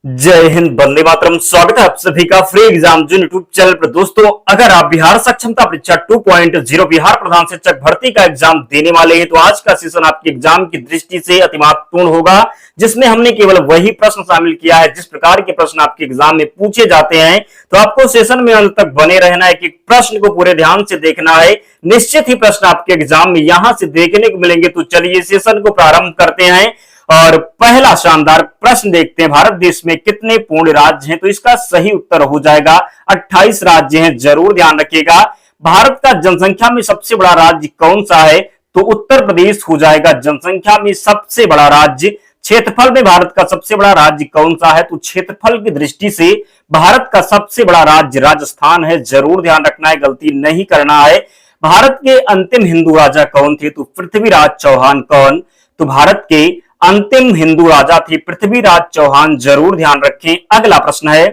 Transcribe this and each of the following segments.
जय हिंद, वंदे मातरम। स्वागत है आप सभी का फ्री एग्जाम जो यूट्यूब चैनल पर। दोस्तों, अगर आप बिहार सक्षमता परीक्षा 2.0 बिहार प्रधान शिक्षक भर्ती का एग्जाम देने वाले हैं तो आज का सेशन आपके एग्जाम की दृष्टि से अति महत्वपूर्ण होगा, जिसमें हमने केवल वही प्रश्न शामिल किया है जिस प्रकार के प्रश्न आपके एग्जाम में पूछे जाते हैं। तो आपको सेशन में अंत तक बने रहना है कि प्रश्न को पूरे ध्यान से देखना है। निश्चित ही प्रश्न आपके एग्जाम में यहां से देखने को मिलेंगे। तो चलिए सेशन को प्रारंभ करते हैं और पहला शानदार प्रश्न देखते हैं। भारत देश में कितने पूर्ण राज्य हैं? तो इसका सही उत्तर हो जाएगा 28 राज्य हैं। जरूर ध्यान रखिएगा। भारत का जनसंख्या में सबसे बड़ा राज्य कौन सा है? तो उत्तर प्रदेश हो जाएगा जनसंख्या में सबसे बड़ा राज्य। क्षेत्रफल में भारत का सबसे बड़ा राज्य कौन सा है? तो क्षेत्रफल की दृष्टि से भारत का सबसे बड़ा राज्य राजस्थान है। जरूर ध्यान रखना है, गलती नहीं करना है। भारत के अंतिम हिंदू राजा कौन थे? तो पृथ्वीराज चौहान। कौन? तो भारत के अंतिम हिंदू राजा थे पृथ्वीराज चौहान। जरूर ध्यान रखें। अगला प्रश्न है,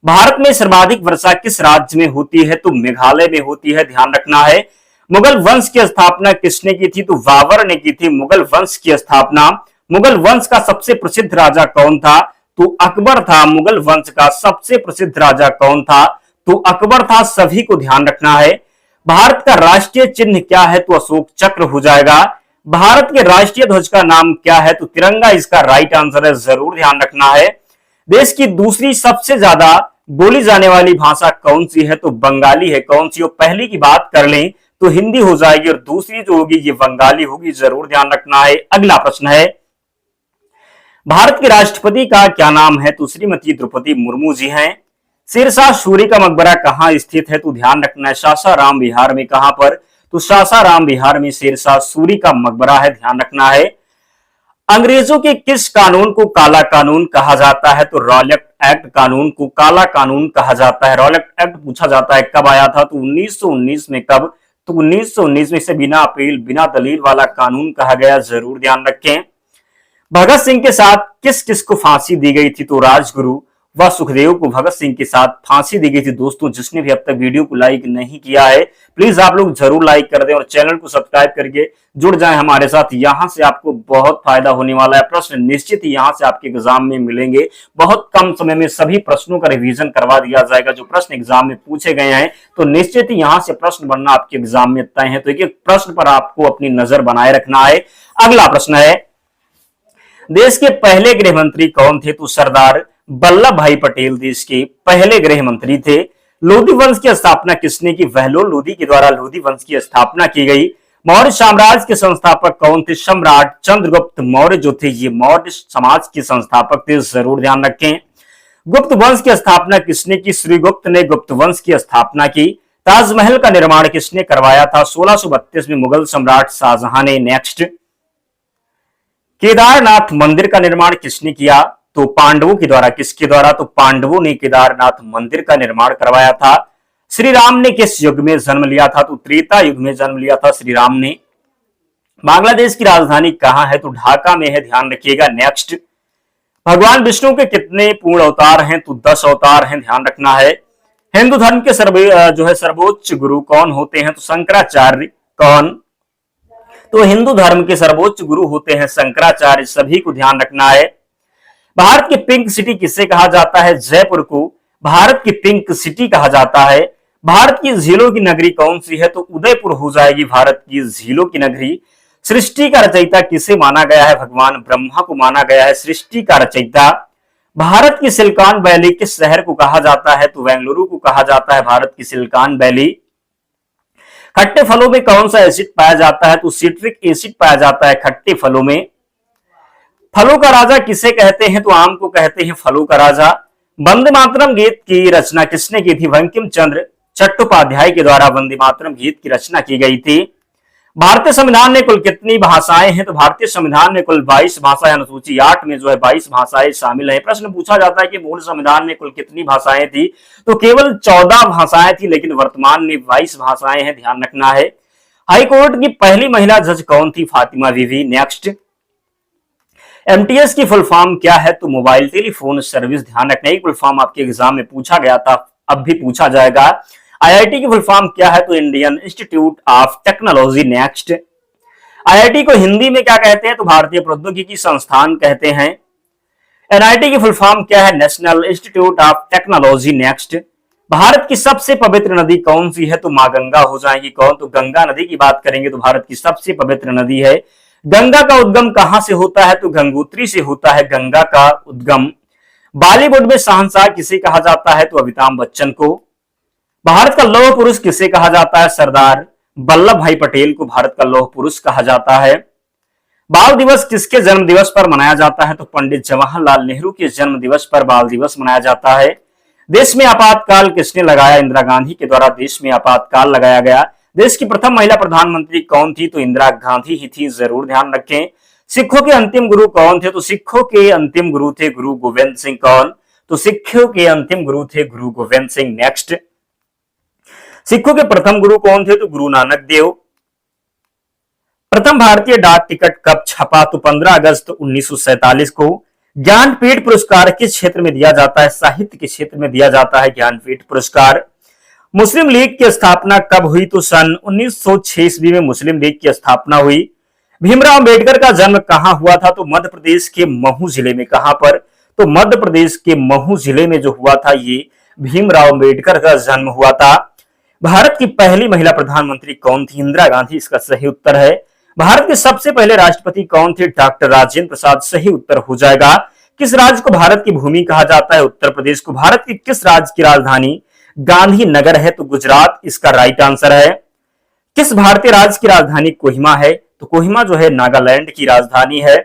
भारत में सर्वाधिक वर्षा किस राज्य में होती है? तो मेघालय में होती है। ध्यान रखना है। मुगल वंश की स्थापना किसने की थी? तो बाबर ने की थी मुगल वंश की स्थापना। मुगल वंश का सबसे प्रसिद्ध राजा कौन था? तो अकबर था। मुगल वंश का सबसे प्रसिद्ध राजा कौन था? तो अकबर था। सभी को ध्यान रखना है। भारत का राष्ट्रीय चिन्ह क्या है? तो अशोक चक्र हो जाएगा। भारत के राष्ट्रीय ध्वज का नाम क्या है? तो तिरंगा इसका राइट आंसर है। जरूर ध्यान रखना है। देश की दूसरी सबसे ज्यादा बोली जाने वाली भाषा कौन सी है? तो बंगाली है। कौन सी? और पहली की बात कर लें तो हिंदी हो जाएगी और दूसरी जो होगी ये बंगाली होगी। जरूर ध्यान रखना है। अगला प्रश्न है, भारत के राष्ट्रपति का क्या नाम है? तो श्रीमती द्रौपदी मुर्मू जी हैं। शेरशाह सूरी का मकबरा कहां स्थित है? तो ध्यान रखना है सासाराम बिहार में। कहां पर? तो सासाराम बिहार में शेरशाह सूरी का मकबरा है। ध्यान रखना है। अंग्रेजों के किस कानून को काला कानून कहा जाता है? तो रॉलेट एक्ट कानून को काला कानून कहा जाता है। रॉलेट एक्ट पूछा जाता है कब आया था? तो 1919 में। कब? तो 1919 में। से बिना अपील बिना दलील वाला कानून कहा गया। जरूर ध्यान रखें। भगत सिंह के साथ किस किस को फांसी दी गई थी? तो राजगुरु व सुखदेव को भगत सिंह के साथ फांसी दी गई थी। दोस्तों, जिसने भी अब तक वीडियो को लाइक नहीं किया है प्लीज आप लोग जरूर लाइक कर दें और चैनल को सब्सक्राइब करके जुड़ जाएं हमारे साथ। यहां से आपको बहुत फायदा होने वाला है। प्रश्न निश्चित ही यहां से आपके एग्जाम में मिलेंगे। बहुत कम समय में सभी प्रश्नों का रिवीजन करवा दिया जाएगा जो प्रश्न एग्जाम में पूछे गए हैं। तो निश्चित ही यहां से प्रश्न बनना आपके एग्जाम में तय है। तो एक एक प्रश्न पर आपको अपनी नजर बनाए रखना है। अगला प्रश्न है, देश के पहले गृह मंत्री कौन थे? तो सरदार वल्लभ भाई पटेल देश के पहले गृह मंत्री थे। लोधी वंश की स्थापना किसने की? बहलोल लोधी के द्वारा लोधी वंश की स्थापना की गई। मौर्य साम्राज्य के संस्थापक कौन थे? सम्राट चंद्रगुप्त मौर्य जो थे ये मौर्य समाज के संस्थापक थे। जरूर ध्यान रखें। गुप्त वंश की स्थापना किसने की? श्रीगुप्त ने गुप्त वंश की स्थापना की। ताजमहल का निर्माण किसने करवाया था? 1632 में मुगल सम्राट शाहजहां ने। नेक्स्ट, केदारनाथ मंदिर का निर्माण किसने किया? तो पांडवों के द्वारा। किसके द्वारा? तो पांडवों ने केदारनाथ मंदिर का निर्माण करवाया था। श्री राम ने किस युग में जन्म लिया था? तो त्रेता युग में जन्म लिया था श्री राम ने। बांग्लादेश की राजधानी कहां है? तो ढाका में है। ध्यान रखिएगा। नेक्स्ट, भगवान विष्णु के कितने पूर्ण अवतार हैं? तो 10 अवतार हैं। ध्यान रखना है। हिंदू धर्म के सर्वोच्च गुरु कौन होते हैं? तो शंकराचार्य। कौन? तो हिंदू धर्म के सर्वोच्च गुरु होते हैं शंकराचार्य। सभी को ध्यान रखना है। भारत की पिंक सिटी किसे कहा जाता है? जयपुर को भारत की पिंक सिटी कहा जाता है। भारत की झीलों की नगरी कौन सी है? तो उदयपुर हो जाएगी भारत की झीलों की नगरी। सृष्टि का रचयिता किसे माना गया है? भगवान ब्रह्मा को माना गया है सृष्टि का रचयिता। भारत की सिलिकॉन वैली किस शहर को कहा जाता है? तो बेंगलुरु को कहा जाता है भारत की सिलिकॉन वैली। खट्टे फलों में कौन सा एसिड पाया जाता है? तो सिट्रिक एसिड पाया जाता है खट्टे फलों में। फलों का राजा किसे कहते हैं? तो आम को कहते हैं फलों का राजा। वंदे मातरम गीत की रचना किसने की थी? बंकिम चंद्र चट्टोपाध्याय के द्वारा वंदे मातरम गीत की रचना की गई थी। भारतीय संविधान में कुल कितनी भाषाएं हैं? तो भारतीय संविधान में कुल 22 भाषाएं। अनुसूची 8 में 22 भाषाएं शामिल है। प्रश्न पूछा जाता है कि मूल संविधान में कुल कितनी भाषाएं थी? तो केवल 14 भाषाएं थी, लेकिन वर्तमान में 22 भाषाएं हैं। ध्यान रखना है। हाईकोर्ट की पहली महिला जज कौन थी? फातिमा बीवी। नेक्स्ट, एमटीएस की फुल फॉर्म क्या है? तो मोबाइल टेलीफोन सर्विस। ध्यान रखना है। फुल फॉर्म आपके एग्जाम में पूछा गया था, अब भी पूछा जाएगा। आईआईटी की फुल फॉर्म क्या है? तो Indian institute of technology. Next, IIT को हिंदी में क्या कहते हैं? तो भारतीय प्रौद्योगिकी संस्थान कहते हैं। एनआईटी की फुल फॉर्म क्या है? National institute of technology. Next, Bharat की सबसे पवित्र नदी कौन सी है? तो मां गंगा हो जाएगी। कौन? तो गंगा नदी की बात करेंगे तो भारत की सबसे पवित्र नदी है। गंगा का उद्गम कहां से होता है? तो गंगोत्री से होता है गंगा का उद्गम। बॉलीवुड में शहंशाह किसे कहा जाता है? तो अमिताभ बच्चन को। भारत का लौह पुरुष किसे कहा जाता है? सरदार वल्लभ भाई पटेल को भारत का लौह पुरुष कहा जाता है। बाल दिवस किसके जन्म दिवस पर मनाया जाता है? तो पंडित जवाहरलाल नेहरू के जन्म दिवस पर बाल दिवस मनाया जाता है। देश में आपातकाल किसने लगाया? इंदिरा गांधी के द्वारा देश में आपातकाल लगाया गया। देश की प्रथम महिला प्रधानमंत्री कौन थी? तो इंदिरा गांधी ही थी, जरूर ध्यान रखें। सिखों के अंतिम गुरु कौन थे? तो सिखों के अंतिम गुरु थे गुरु गोविंद सिंह। कौन? तो सिखों के अंतिम गुरु थे गुरु गोविंद सिंह। नेक्स्ट, सिखों के प्रथम गुरु कौन थे? तो गुरु नानक देव। प्रथम भारतीय डाक टिकट कब छपा? तो 15 अगस्त 1947 को। ज्ञानपीठ पुरस्कार किस क्षेत्र में दिया जाता है? साहित्य के क्षेत्र में दिया जाता है ज्ञानपीठ पुरस्कार। मुस्लिम लीग की स्थापना कब हुई? तो सन 1906 ईस्वी में मुस्लिम लीग की स्थापना हुई। भीमराव अंबेडकर का जन्म कहां हुआ था? तो मध्य प्रदेश के महू जिले में। कहां पर? तो मध्य प्रदेश के महू जिले में जो हुआ था ये भीमराव अंबेडकर का जन्म हुआ था। भारत की पहली महिला प्रधानमंत्री कौन थी? इंदिरा गांधी इसका सही उत्तर है। भारत के सबसे पहले राष्ट्रपति कौन थे? डॉक्टर राजेंद्र प्रसाद, सही उत्तर हो जाएगा। किस राज्य को भारत की भूमि कहा जाता है? उत्तर प्रदेश को। भारत की किस राज्य की राजधानी गांधीनगर है? तो गुजरात इसका राइट आंसर है। किस भारतीय राज्य की राजधानी कोहिमा है? तो कोहिमा जो है नागालैंड की राजधानी है।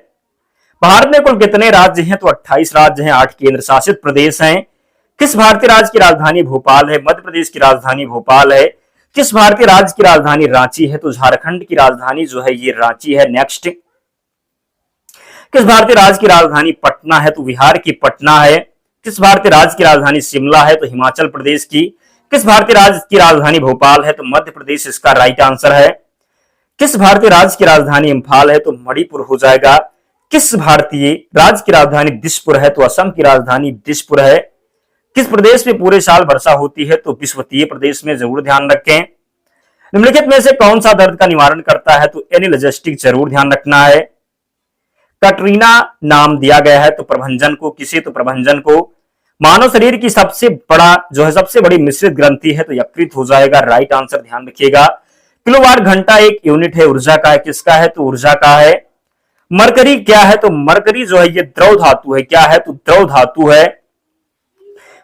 भारत में कुल कितने राज्य हैं? तो 28 राज्य हैं, 8 केंद्र शासित प्रदेश हैं। किस भारतीय राज्य की राजधानी भोपाल है? मध्य प्रदेश की राजधानी भोपाल है। किस भारतीय राज्य की राजधानी रांची है? तो झारखंड की राजधानी जो है ये रांची है। नेक्स्ट, किस भारतीय राज्य की राजधानी पटना है? तो बिहार की पटना है। किस भारतीय राज्य की राजधानी शिमला है? तो हिमाचल प्रदेश की। किस भारतीय राज्य की राजधानी भोपाल है? तो मध्य प्रदेश इसका राइट आंसर है। किस भारतीय राज्य की राजधानी इम्फाल है? तो मणिपुर हो जाएगा। किस भारतीय राज्य की राजधानी दिसपुर है? तो असम की राजधानी दिसपुर है। किस प्रदेश में पूरे साल वर्षा होती है? तो विषुवतीय प्रदेश में, जरूर ध्यान रखें। निम्नलिखित में से कौन सा दर्द का निवारण करता है? तो एनिलजेस्टिक, जरूर ध्यान रखना है। कटरीना नाम दिया गया है तो प्रभंजन को। किसे? तो प्रभंजन को। मानव शरीर की सबसे बड़ी मिश्रित ग्रंथि है तो यकृत हो जाएगा, राइट आंसर ध्यान रखिएगा। किलोवाट घंटा एक यूनिट है, ऊर्जा का है। किसका है? तो ऊर्जा का है। मरकरी क्या है? तो मरकरी जो है ये द्रव धातु है। क्या है? तो द्रव धातु है।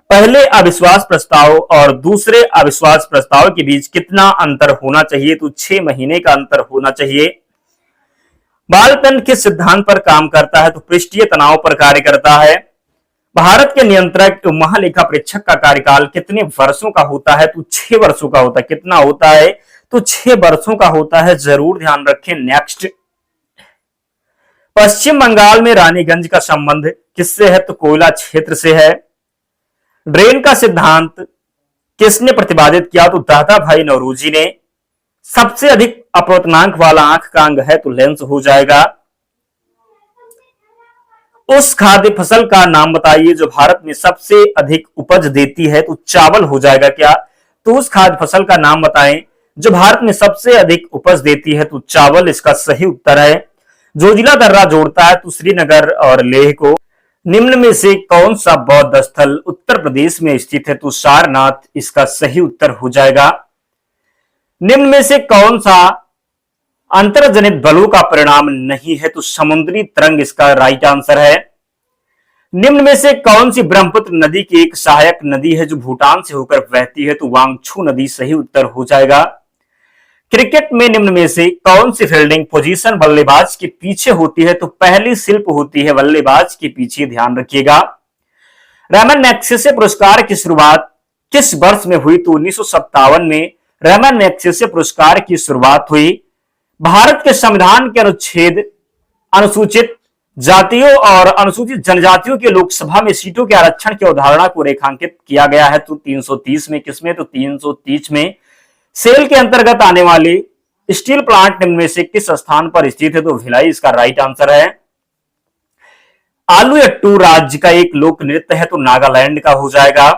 पहले अविश्वास प्रस्ताव और दूसरे अविश्वास प्रस्ताव के बीच कितना अंतर होना चाहिए? तो 6 महीने का अंतर होना चाहिए। बालपेन किस सिद्धांत पर काम करता है? तो पृष्ठीय तनाव पर कार्य करता है। भारत के नियंत्रक महालेखा परीक्षक का कार्यकाल कितने वर्षों का होता है? तो 6 वर्षों का होता है। कितना होता है? तो 6 वर्षों का होता है, जरूर ध्यान रखें। नेक्स्ट, पश्चिम बंगाल में रानीगंज का संबंध किससे है? तो कोयला क्षेत्र से है। ड्रेन का सिद्धांत किसने प्रतिपादित किया? तो दादा भाई नौरोजी ने। सबसे अधिक अपवर्तनांक वाला आंख का अंग है तो लेंस हो जाएगा। उस खाद्य फसल का नाम बताइए जो भारत में सबसे अधिक उपज देती है? तो चावल हो जाएगा। क्या? तो उस खाद्य फसल का नाम बताएं जो भारत में सबसे अधिक उपज देती है? तो चावल इसका सही उत्तर है। जोजिला दर्रा जोड़ता है तो श्रीनगर और लेह को। निम्न में से कौन सा बौद्ध स्थल उत्तर प्रदेश में स्थित है? तो सारनाथ इसका सही उत्तर हो जाएगा। निम्न में से कौन सा अंतर्जनित बलों का परिणाम नहीं है? तो समुद्री तरंग इसका राइट आंसर है। निम्न में से कौन सी ब्रह्मपुत्र नदी की एक सहायक नदी है जो भूटान से होकर बहती है? तो वांगछू नदी सही उत्तर हो जाएगा। क्रिकेट में निम्न में से कौन सी फील्डिंग पोजीशन बल्लेबाज के पीछे होती है? तो पहली शिल्प होती है बल्लेबाज के पीछे, ध्यान रखिएगा। रैमन मैग्सेसे पुरस्कार की शुरुआत किस वर्ष में हुई? तो 1957 में रैमन मैग्सेसे पुरस्कार की शुरुआत हुई। भारत के संविधान के अनुच्छेद अनुसूचित जातियों और अनुसूचित जनजातियों के लोकसभा में सीटों के आरक्षण की अवधारणा को रेखांकित किया गया है तो 330 में। किसमें? तो 330 में। सेल के अंतर्गत आने वाले स्टील प्लांट निम्न में से किस स्थान पर स्थित है? तो भिलाई इसका राइट आंसर है। आलू अट्टू राज्य का एक लोक नृत्य है तो नागालैंड का हो जाएगा।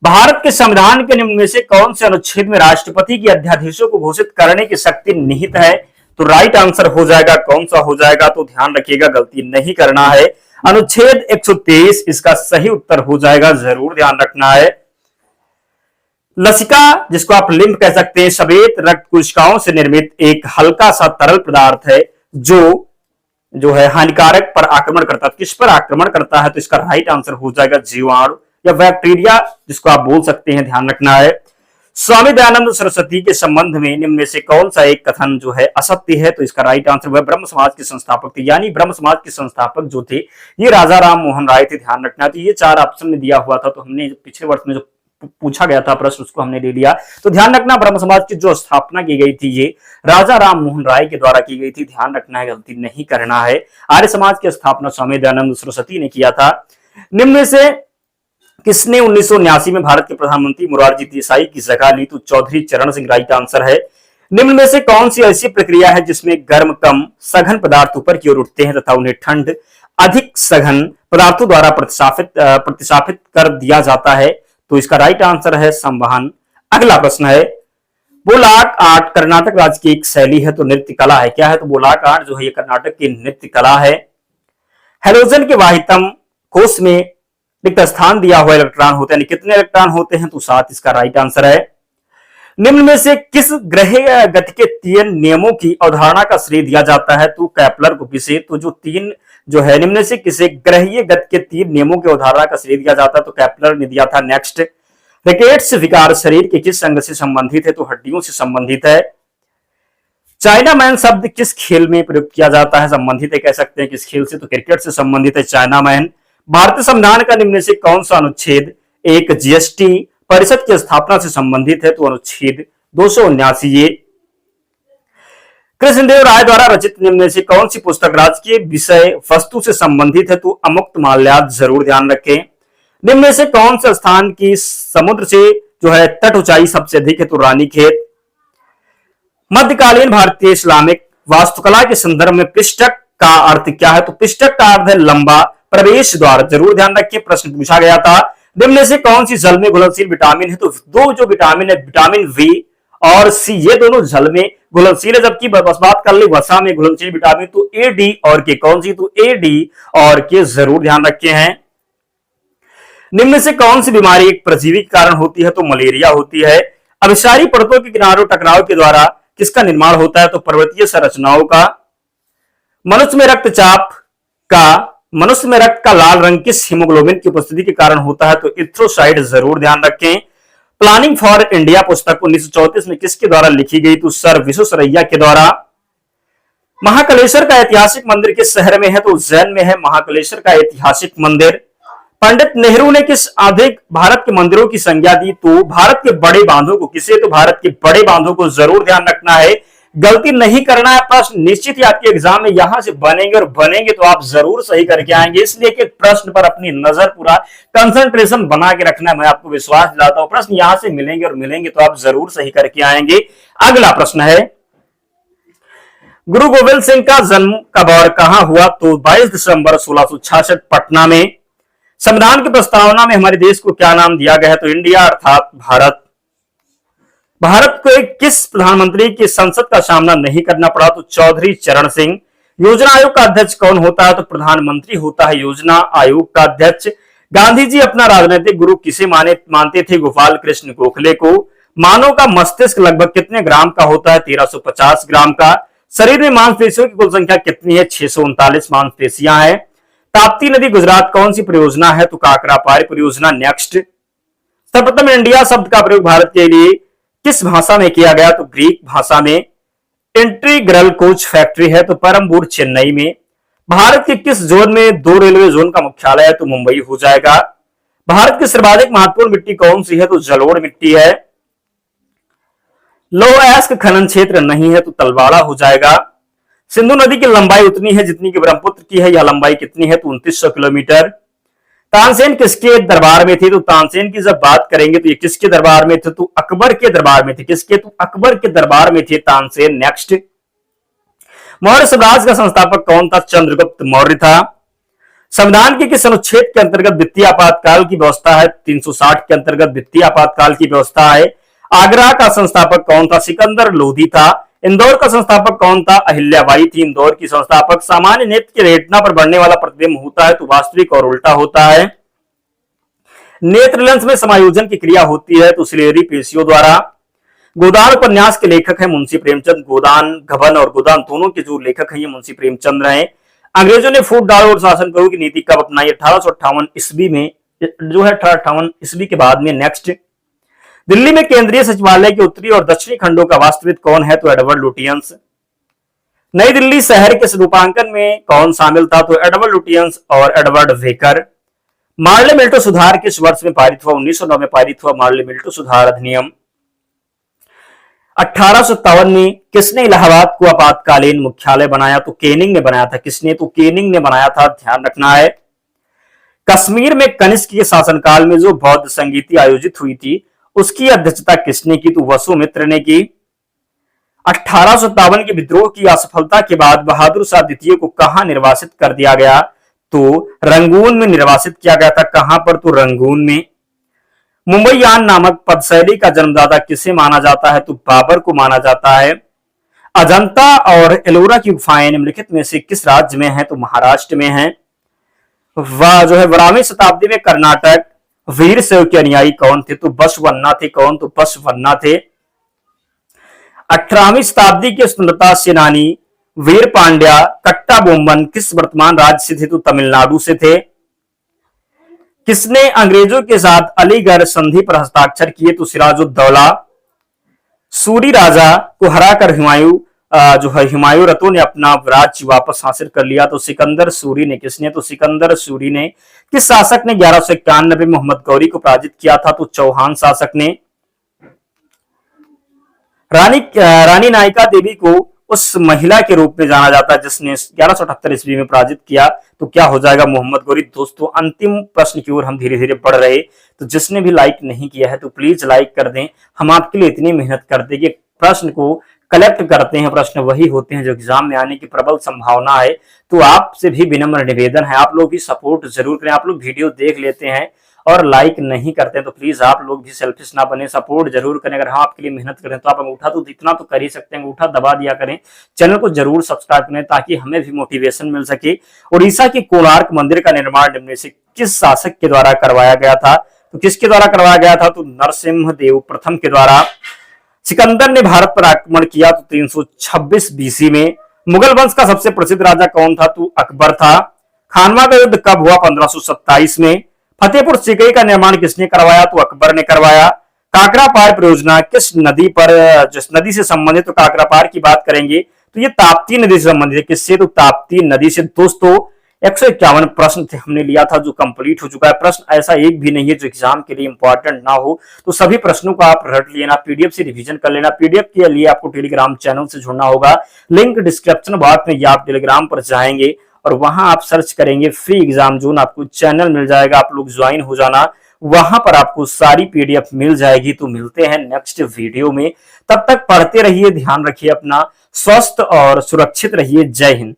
भारत के संविधान के निम्न में से कौन से अनुच्छेद में राष्ट्रपति की अध्यादेशों को घोषित करने की शक्ति निहित है? तो राइट आंसर हो जाएगा। कौन सा हो जाएगा? तो ध्यान रखिएगा, गलती नहीं करना है। अनुच्छेद 123 इसका सही उत्तर हो जाएगा, जरूर ध्यान रखना है। लसिका, जिसको आप लिम्फ कह सकते हैं, श्वेत रक्त कोशिकाओं से निर्मित एक हल्का सा तरल पदार्थ है जो है हानिकारक पर आक्रमण करता है। किस पर आक्रमण करता है? तो इसका राइट आंसर हो जाएगा जीवाणु या बैक्टीरिया, जिसको आप बोल सकते हैं, ध्यान रखना है। स्वामी दयानंद सरस्वती के संबंध में निम्न में से कौन सा एक कथन जो है असत्य है? तो इसका राइट आंसर वह ब्रह्म समाज के संस्थापक थे, यानी ब्रह्म समाज के संस्थापक जो थे ये राजा राम मोहन राय थे, ध्यान रखना। तो ये 4 ऑप्शन में दिया हुआ था, तो हमने पिछले वर्ष में जो पूछा गया था प्रश्न उसको हमने ले लिया। तो ध्यान रखना, ब्रह्म समाज की जो स्थापना की गई थी ये राजा राम मोहन राय के द्वारा की गई थी, ध्यान रखना है, गलती नहीं करना है। आर्य समाज की स्थापना स्वामी दयानंद सरस्वती ने किया था। निम्न में से किसने 1979 में भारत के प्रधानमंत्री मोरारजी देसाई की जगह ली? तो चौधरी चरण सिंह राइट आंसर है। निम्न में से कौन सी ऐसी प्रक्रिया है जिसमें गर्म कम सघन पदार्थ ऊपर की ओर उठते हैं तथा उन्हें ठंड अधिक सघन पदार्थों द्वारा प्रतिस्थापित कर दिया जाता है? तो इसका राइट आंसर है संवहन। अगला प्रश्न है, बोलाक आर्ट कर्नाटक राज्य की एक शैली है तो नृत्य कला है, क्या है? तो बोलाक आर्ट जो है ये कर्नाटक की नृत्य कला है। हेलोजन के वाहितम कोष में रिक्त स्थान दिया हुआ इलेक्ट्रॉन होते हैं, कितने इलेक्ट्रॉन होते हैं? तो 7 इसका राइट आंसर है। निम्न में से किस ग्रहीय गति के 3 नियमों की अवधारणा का श्रेय दिया जाता है? तो कैपलर को किसे? तो जो 3 जो है निम्न में से किसे ग्रहीय गति के 3 नियमों की अवधारणा का श्रेय दिया जाता है? तो कैपलर ने दिया था। नेक्स्ट, रिकेट्स विकार शरीर के किस अंग से संबंधित है? तो हड्डियों से संबंधित है। चाइना मैन शब्द किस खेल में प्रयोग किया जाता है? संबंधित है, कह सकते हैं किस खेल से? तो क्रिकेट से संबंधित है चाइना मैन। भारतीय संविधान का निम्न से कौन सा अनुच्छेद एक जीएसटी परिषद की स्थापना से संबंधित है? तो अनुच्छेद 279 ये। कृष्णदेव राय द्वारा रचित निम्न से कौन सी पुस्तक राजकीय विषय वस्तु से संबंधित है? तो अमुक्त माल्याद, जरूर ध्यान रखें। निम्न में से कौन से स्थान की समुद्र से जो है तट ऊंचाई सबसे अधिक है? तो रानीखेत। मध्यकालीन भारतीय इस्लामिक वास्तुकला के संदर्भ में पृष्ठक का अर्थ क्या है? तो पृष्ठक का अर्थ है लंबा प्रवेश द्वार, जरूर ध्यान रखिए, प्रश्न पूछा गया था। निम्न से कौन सी जल में घुलनशील विटामिन है? तो 2 जो विटामिन है, विटामिन वी और सी, ये दोनों जल में घुलनशील है। जबकि बस बात कर ली वसा में घुलनशील विटामिन, तो ए डी और के, कौन सी? तो ए डी और के, जरूर ध्यान रखे हैं। निम्न से कौन सी बीमारी एक परजीवी के कारण होती है? तो मलेरिया होती है। अभिसारी परतों के किनारों टकराव के द्वारा किसका निर्माण होता है? तो पर्वतीय संरचनाओं का। मनुष्य में रक्त का लाल रंग किस हीमोग्लोबिन की उपस्थिति के कारण होता है? तो इथ्रोसाइड, जरूर ध्यान रखें। प्लानिंग फॉर इंडिया पुस्तक 1934 में किसके द्वारा लिखी गई? तो सर विश्वेश्वरैया के द्वारा। महाकालेश्वर का ऐतिहासिक मंदिर किस शहर में है? तो उज्जैन में है महाकालेश्वर का ऐतिहासिक मंदिर। पंडित नेहरू ने किस आधुनिक भारत के मंदिरों की संज्ञा दी? तो भारत के बड़े बांधों को। किसे? तो भारत के बड़े बांधों को, जरूर ध्यान रखना है, गलती नहीं करना है। प्रश्न निश्चित ही आपके एग्जाम में यहां से बनेंगे और बनेंगे तो आप जरूर सही करके आएंगे, इसलिए कि प्रश्न पर अपनी नजर पूरा कंसंट्रेशन बना के रखना है। मैं आपको विश्वास दिलाता हूं प्रश्न यहां से मिलेंगे और मिलेंगे तो आप जरूर सही करके आएंगे। अगला प्रश्न है, गुरु गोविंद सिंह का जन्म कब और कहां हुआ? तो 22 दिसंबर 1666 पटना में। संविधान की प्रस्तावना में हमारे देश को क्या नाम दिया गया है? तो इंडिया अर्थात भारत। भारत को किस प्रधानमंत्री की संसद का सामना नहीं करना पड़ा? तो चौधरी चरण सिंह। योजना आयोग का अध्यक्ष कौन होता है? तो प्रधानमंत्री होता है योजना आयोग का अध्यक्ष। गांधी जी अपना राजनीतिक गुरु किसे मानते थे? गोपाल कृष्ण गोखले को। मानव का मस्तिष्क लगभग कितने ग्राम का होता है? 1350 ग्राम का। शरीर में मांसपेशियों की कुल संख्या कितनी है? 639 मांसपेशियां हैं। ताप्ती नदी गुजरात कौन सी परियोजना है? तो काकरापार परियोजना। नेक्स्ट, सर्वप्रथम इंडिया शब्द का प्रयोग भारत के लिए किस भाषा में किया गया? तो ग्रीक भाषा में। इंटीग्रल कोच फैक्ट्री है तो परमपुर चेन्नई में। भारत के किस जोन में 2 रेलवे जोन का मुख्यालय है? तो मुंबई हो जाएगा। भारत की सर्वाधिक महत्वपूर्ण मिट्टी कौन सी है? तो जलोढ़ मिट्टी है। लोअस्क खनन क्षेत्र नहीं है तो तलवाड़ा हो जाएगा। सिंधु नदी की लंबाई उतनी है जितनी कि ब्रह्मपुत्र की है, यह लंबाई कितनी है? तो 2900 किलोमीटर। तानसेन किसके दरबार में थे? तो तानसेन की जब बात करेंगे तो ये किसके दरबार में थे? तो अकबर के दरबार में थे। किसके? तो अकबर के दरबार में थे तानसेन। नेक्स्ट, मौर्य साम्राज्य का संस्थापक कौन था? चंद्रगुप्त मौर्य था। संविधान के किस अनुच्छेद के अंतर्गत वित्तीय आपातकाल की व्यवस्था है? 360 के अंतर्गत वित्तीय आपातकाल की व्यवस्था है। आगरा का संस्थापक कौन था? सिकंदर लोधी था। इंदौर का संस्थापक कौन था? अहिल्याबाई थी इंदौर की संस्थापक। सामान्य नेत्र के रेटिना पर बढ़ने वाला प्रतिबिंब होता है तो वास्तविक और उल्टा होता है। नेत्र लेंस में समायोजन की क्रिया होती है तो सिलेरी पेशियों द्वारा। गोदान उपन्यास के लेखक हैं मुंशी प्रेमचंद। गोदान, गबन और गोदान दोनों के जो लेखक हैं ये मुंशी प्रेमचंद रहे। अंग्रेजों ने फूट डालो और शासन करो की नीति कब अपनाई? 1858 ईस्वी में, जो है 1858 ईस्वी के बाद में। नेक्स्ट, दिल्ली में केंद्रीय सचिवालय के उत्तरी और दक्षिणी खंडों का वास्तविक कौन है? तो एडवर्ड लुटियंस। नई दिल्ली शहर के रूपांकन में कौन शामिल था? तो एडवर्ड लुटियंस और एडवर्ड वेकर। मार्ले मिल्टो सुधार किस वर्ष में पारित हुआ? 1909 में पारित हुआ मार्ले मिल्टो सुधार अधिनियम। 1857 में किसने इलाहाबाद को आपातकालीन मुख्यालय बनाया? तो केनिंग ने बनाया था। किसने? तो केनिंग ने बनाया था, ध्यान रखना है। कश्मीर में कनिष्क के शासनकाल में जो बौद्ध संगीति आयोजित हुई थी उसकी अध्यक्षता किसने की? तो वसुमित्र ने की। 1857 के विद्रोह की असफलता के बाद बहादुर शाह द्वितीय को कहां निर्वासित कर दिया गया? तो रंगून में निर्वासित किया गया था। कहां पर? तो रंगून में। मुंबईयान नामक पदशैली का जन्मदाता किसे माना जाता है? तो बाबर को माना जाता है। अजंता और एलोरा की गुफाएं निम्नलिखित में से किस राज्य में है? तो महाराष्ट्र में है। वह जो है 12वीं शताब्दी में कर्नाटक वीर शैव के अनुयायी कौन थे? तो बसवन्ना थे। कौन? तो बसवन्ना थे। 18वीं शताब्दी के स्वतंत्रता सेनानी वीर पांड्या कट्टा बोम्मन किस वर्तमान राज्य से थे? तो तमिलनाडु से थे। किसने अंग्रेजों के साथ अलीगढ़ संधि पर हस्ताक्षर किए? तो सिराजुद्दौला। सूरी राजा को हराकर हुमायूं रतों ने अपना राज्य वापस हासिल कर लिया। तो सिकंदर सूरी ने। किसने? तो सिकंदर सूरी ने। किस शासक ने 1191 में मोहम्मद गौरी को पराजित किया था? तो चौहान शासक ने। रानी नायिका देवी को उस महिला के रूप में जाना जाता है जिसने 1178 ईस्वी में पराजित किया। तो क्या हो जाएगा? मोहम्मद गौरी। दोस्तों अंतिम प्रश्न की ओर हम धीरे धीरे बढ़ रहे, तो जिसने भी लाइक नहीं किया है तो प्लीज लाइक कर दें। हम आपके लिए इतनी मेहनत करते कि प्रश्न को कलेक्ट करते हैं, प्रश्न वही होते हैं जो एग्जाम में आने की प्रबल संभावना है। तो आपसे भी विनम्र निवेदन है, आप लोग भी सपोर्ट जरूर करें। आप लोग वीडियो देख लेते हैं और लाइक नहीं करते हैं तो प्लीज आप लोग भी सेल्फिश ना बने, सपोर्ट जरूर करें। अगर हम आपके लिए मेहनत करें तो आप अंगूठा तो इतना तो कर ही सकते हैं, अंगूठा दबा दिया करें। चैनल को जरूर सब्सक्राइब करें ताकि हमें भी मोटिवेशन मिल सके। उड़ीसा की कोणार्क मंदिर का निर्माण निम्न में से किस शासक के द्वारा करवाया गया था? तो किसके द्वारा करवाया गया था? तो नरसिम्हदेव प्रथम के द्वारा। सिकंदर ने भारत पर आक्रमण किया तो 326 बीसी में। मुगल वंश का सबसे प्रसिद्ध राजा कौन था? तो अकबर था। खानवा का युद्ध कब हुआ? 1527 में। फतेहपुर सीकरी का निर्माण किसने करवाया? तो अकबर ने करवाया। काकरा पार परियोजना किस नदी पर, जिस नदी से संबंधित, तो काकरा पार की बात करेंगे तो ये ताप्ती नदी से संबंधित है। किससे? तो ताप्ती नदी से। दोस्तों 151 प्रश्न थे हमने लिया था जो कंप्लीट हो चुका है। प्रश्न ऐसा एक भी नहीं है जो एग्जाम के लिए इंपॉर्टेंट ना हो, तो सभी प्रश्नों को आप रट लेना, पीडीएफ से रिवीजन कर लेना। पीडीएफ के लिए आपको टेलीग्राम चैनल से जुड़ना होगा, लिंक डिस्क्रिप्शन बॉक्स में, या आप टेलीग्राम पर जाएंगे और वहां आप सर्च करेंगे फ्री एग्जाम जोन, आपको चैनल मिल जाएगा, आप लोग ज्वाइन हो जाना, वहां पर आपको सारी पीडीएफ मिल जाएगी। तो मिलते हैं नेक्स्ट वीडियो में, तब तक पढ़ते रहिए, ध्यान रखिए अपना, स्वस्थ और सुरक्षित रहिए। जय हिंद।